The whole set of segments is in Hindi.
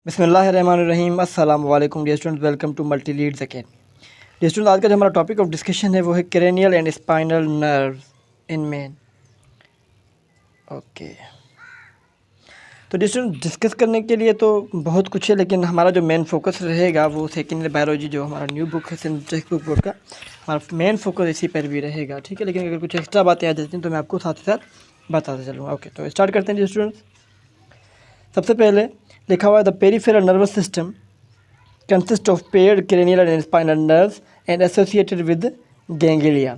बिस्मिल्लाहिर्रहमानिर्रहीम अस्सलाम वालेकुम dear students, welcome to Multi Leads Academy. Dear students, आज का जो हमारा टॉपिक ऑफ डिस्कशन है वो है cranial and spinal nerve in man. Okay, तो डियर स्टूडेंट्स, डिस्कस करने के लिए तो बहुत कुछ है, लेकिन हमारा जो मेन फोकस रहेगा वो सेकेंड ईयर बायोलॉजी जो हमारा न्यू बुक है टेक्स्ट बुक बोर्ड का, हमारा मेन फोकस इसी पर भी रहेगा। ठीक है, लेकिन अगर कुछ एक्स्ट्रा बातें आ जाती हैं तो मैं आपको साथ ही साथ बताते चलूँगा। ओके, तो स्टार्ट करते हैं डियर स्टूडेंट्स। सबसे पहले लिखा हुआ है the peripheral nervous system consist of paired cranial and spinal nerves and associated with ganglia।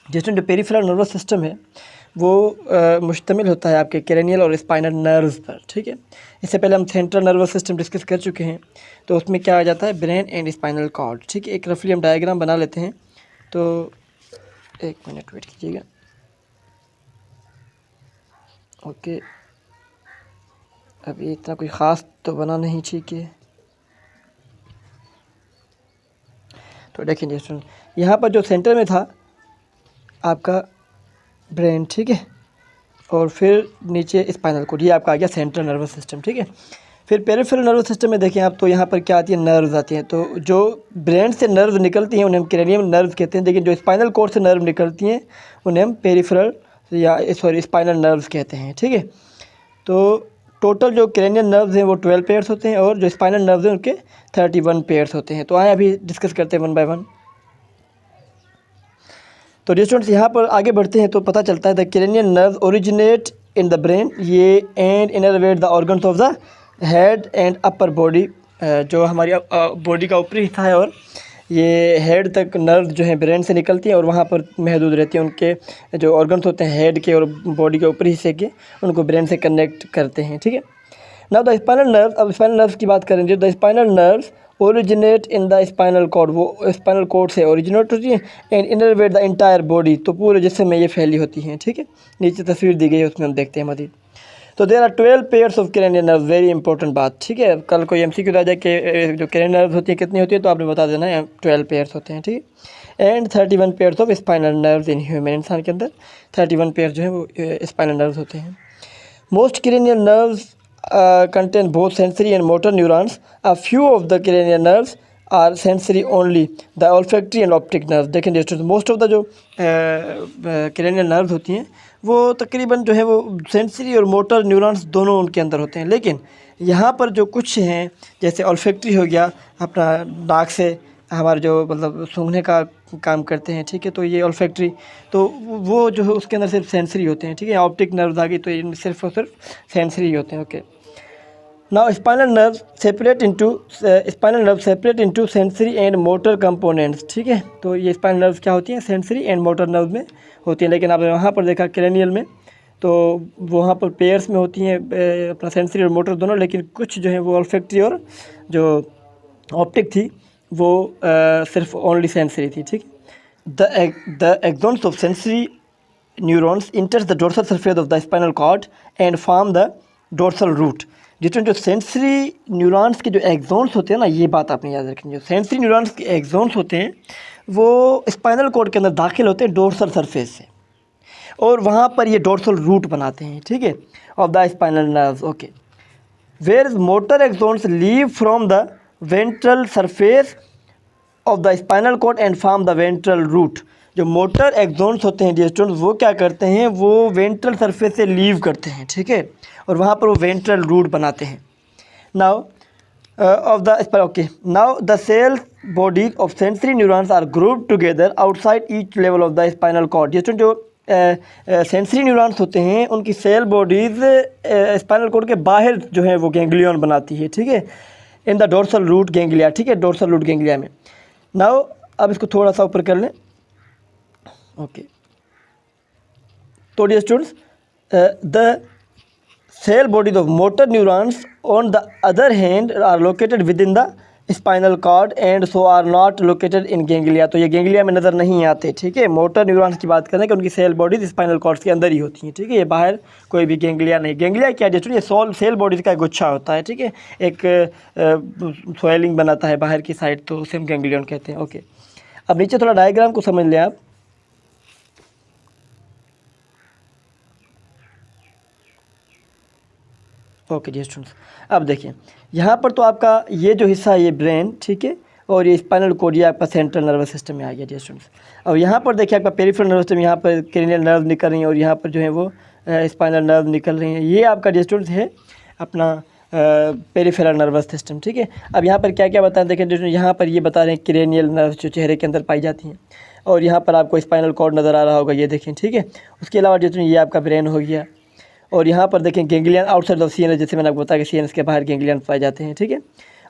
जिसमें जो पेरिफेरल नर्वस सिस्टम है वो मुश्तमिल होता है आपके क्रेनियल और स्पाइनल नर्व्स पर। ठीक है, इससे पहले हम सेंट्रल नर्वस सिस्टम डिस्कस कर चुके हैं, तो उसमें क्या आ जाता है, ब्रेन एंड स्पाइनल कॉर्ड। ठीक है, एक रफली हम डायग्राम बना लेते हैं। तो एक मिनट वेट कीजिएगा। ओके, अभी इतना कोई ख़ास तो बना नहीं, ठीक है। तो देखिए स्टूडेंट, यहाँ पर जो सेंटर में था आपका ब्रेन, ठीक है, और फिर नीचे स्पाइनल कोड, ये आपका आ गया सेंट्रल नर्वस सिस्टम। ठीक है, फिर पेरिफेरल नर्वस सिस्टम में देखें आप, तो यहाँ पर क्या आती है, नर्व्स आती हैं। तो जो ब्रेन से नर्व निकलती हैं उन्हें हम क्रेनियम नर्व कहते हैं, लेकिन जो स्पाइनल कोड से नर्व निकलती हैं उन्हें हम पेरिफेरल या स्पाइनल नर्व्स कहते हैं। ठीक है, तो टोटल जो क्रेनियल नर्व्स हैं वो 12 पेयर्स होते हैं और जो स्पाइनल नर्व्स हैं उनके 31 पेयर्स होते हैं। तो आए अभी डिस्कस करते हैं वन बाय वन। तो डियर स्टूडेंट्स, यहाँ पर आगे बढ़ते हैं तो पता चलता है the cranial nerve originate in the brain, ये and innervate the organs of the head and upper body. जो हमारी बॉडी का ऊपरी हिस्सा है और ये हेड तक नर्व जो है ब्रेन से निकलती है और वहाँ पर महदूद रहती है। उनके जो ऑर्गन्स होते हैं हेड के और बॉडी के ऊपरी हिस्से के, उनको ब्रेन से कनेक्ट करते हैं। ठीक है, नाउ द स्पाइनल नर्व, अब स्पाइनल नर्व्स की बात करेंगे। The spinal nerves originate in the spinal cord, वो स्पाइनल कॉर्ड से ओरिजिनेट होती है and innervate the entire body, तो पूरे जिस्म में ये फैली होती हैं। ठीक है, नीचे तस्वीर दी गई है उसमें हम देखते हैं मजीद। तो there are 12 pairs of cranial nerve, very important बात। ठीक है, कल कोई एमसीक्यू आ जाए कि जो क्रेनियल नर्व होती है कितनी होती है, तो आपने बता देना है 12 पेयर्स होते हैं। ठीक है, and 31 pairs of spinal nerves in human, इंसान के अंदर 31 पेयर जो है वो स्पाइनल नर्व्स होते हैं। Most cranial nerves contain both sensory and motor neurons. A few of the cranial nerves are sensory only, the olfactory and optic nerves। देखें दोस्तों, मोस्ट ऑफ द जो क्रेनियल नर्व्स होती हैं वो तकरीबन जो है वो सेंसरी और मोटर न्यूरॉन्स दोनों उनके अंदर होते हैं, लेकिन यहाँ पर जो कुछ हैं जैसे ऑल्फैक्टरी हो गया, अपना नाक से हमारे जो मतलब सूंघने का काम करते हैं। ठीक है, तो ये ऑल्फैक्टरी, तो वो जो है उसके अंदर सिर्फ सेंसरी होते हैं। ठीक है, ऑप्टिक नर्व्स आ गई तो ये सिर्फ और सिर्फ सेंसरी होते हैं। Okay, now spinal nerve separate into sensory and motor components. ठीक है, तो ये स्पाइनल नर्व्स क्या होती हैं, सेंसरी एंड मोटर नर्व में होती हैं, लेकिन आपने वहाँ पर देखा क्रेनियल में तो वहाँ पर पेयर्स में होती हैं अपना सेंसरी और मोटर दोनों, लेकिन कुछ जो है वो ऑल्फैक्टरी और जो ऑप्टिक थी वो सिर्फ ओनली सेंसरी थी। ठीक, the axons of sensory neurons enters the dorsal surface of the spinal cord and form the dorsal root. जिसमें जो सेंसरी न्यूरॉन्स के जो एक्सॉन्स होते हैं ना, ये बात आपने याद रखनी, जो सेंसरी न्यूरॉन्स के एक्सॉन्स होते हैं वो स्पाइनल कॉर्ड के अंदर दाखिल होते हैं डोर्सल सरफेस से, और वहाँ पर ये डोर्सल रूट बनाते हैं। ठीक है, of the spinal nerves. Okay, where motor axons leave from the ventral surface of the spinal cord and form the ventral root. जो मोटर एक्सॉन्स होते हैं डियर स्टूडेंट्स, वो क्या करते हैं, वो वेंट्रल सरफेस से लीव करते हैं। ठीक है, और वहाँ पर वो वेंट्रल रूट बनाते हैं। Now of the okay, now the cell bodies of sensory neurons are grouped together outside each level of the spinal cord. Dear student, जो सेंसरी न्यूरॉन्स होते हैं उनकी सेल बॉडीज़ स्पाइनल कॉर्ड के बाहर जो है वो गैंग्लियन बनाती है। ठीक है, in the dorsal root ganglia. ठीक है, डोर्सल रूट गैंग्लिया में। नाउ अब इसको थोड़ा सा ऊपर कर लें। ओके, तो dear students, the cell bodies of motor neurons on the other hand are located within the spinal cord and so are not located in ganglia. तो ये गैंग्लिया में नज़र नहीं आते। ठीक है, मोटर न्यूरॉन्स की बात करें कि उनकी सेल बॉडीज स्पाइनल कॉर्ड्स के अंदर ही होती हैं। ठीक है, ये बाहर कोई भी गैंग्लिया नहीं। गैंग्लिया क्या है, ये सेल बॉडीज़ का गुच्छा होता है। ठीक है, एक स्वेलिंग बनाता है बाहर की साइड, तो उसे हम गैंग्लियन कहते हैं। ओके, अब नीचे थोड़ा डायग्राम को समझ लें आप। ओके डियर स्टूडेंट्स, अब देखिए यहाँ पर तो आपका ये जो हिस्सा है ये ब्रेन, ठीक है, और ये स्पाइनल कॉर्ड ये आपका सेंट्रल नर्वस सिस्टम में आ गया डियर स्टूडेंट्स। और यहाँ पर देखिए आपका पेरिफेरल नर्वस सिस्टम, यहाँ पर क्रेनियल नर्व निकल रही हैं और यहाँ पर जो है वो स्पाइनल नर्व निकल रही हैं। ये आपका डियर स्टूडेंट्स है अपना पेरिफेरल नर्वस सिस्टम, ठीक है। अब यहाँ पर क्या क्या बताएं, देखें डियर स्टूडेंट्स, यहाँ पर ये बता रहे हैं क्रेनियल नर्व जो चेहरे के अंदर पाई जाती हैं, और यहाँ पर आपको स्पाइनल कॉर्ड नज़र आ रहा होगा, ये देखें, ठीक है। उसके अलावा डियर स्टूडेंट्स ये आपका ब्रेन हो गया, और यहाँ पर देखें गैंग्लियन आउटसाइड ऑफ सीएनएस, जैसे मैंने आपको बताया कि सीएनएस के बाहर गैंग्लियन पाए जाते हैं, ठीक है।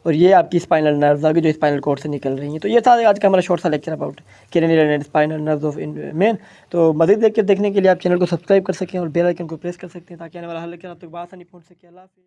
और ये आपकी स्पाइनल नर्व्स आ गई जो स्पाइनल कॉर्ड से निकल रही हैं। तो ये था आज का हमारा शॉर्ट सा lecture about cranial and spinal nerves of man. तो मज़ीद देखने के लिए आप चैनल को सब्सक्राइब कर सकें और बेल आइकन को प्रेस कर सकते हैं ताकि आने वाला हर लेक्चर आप तक आसानी पहुँच सके। अल्लाह हाफ़िज़।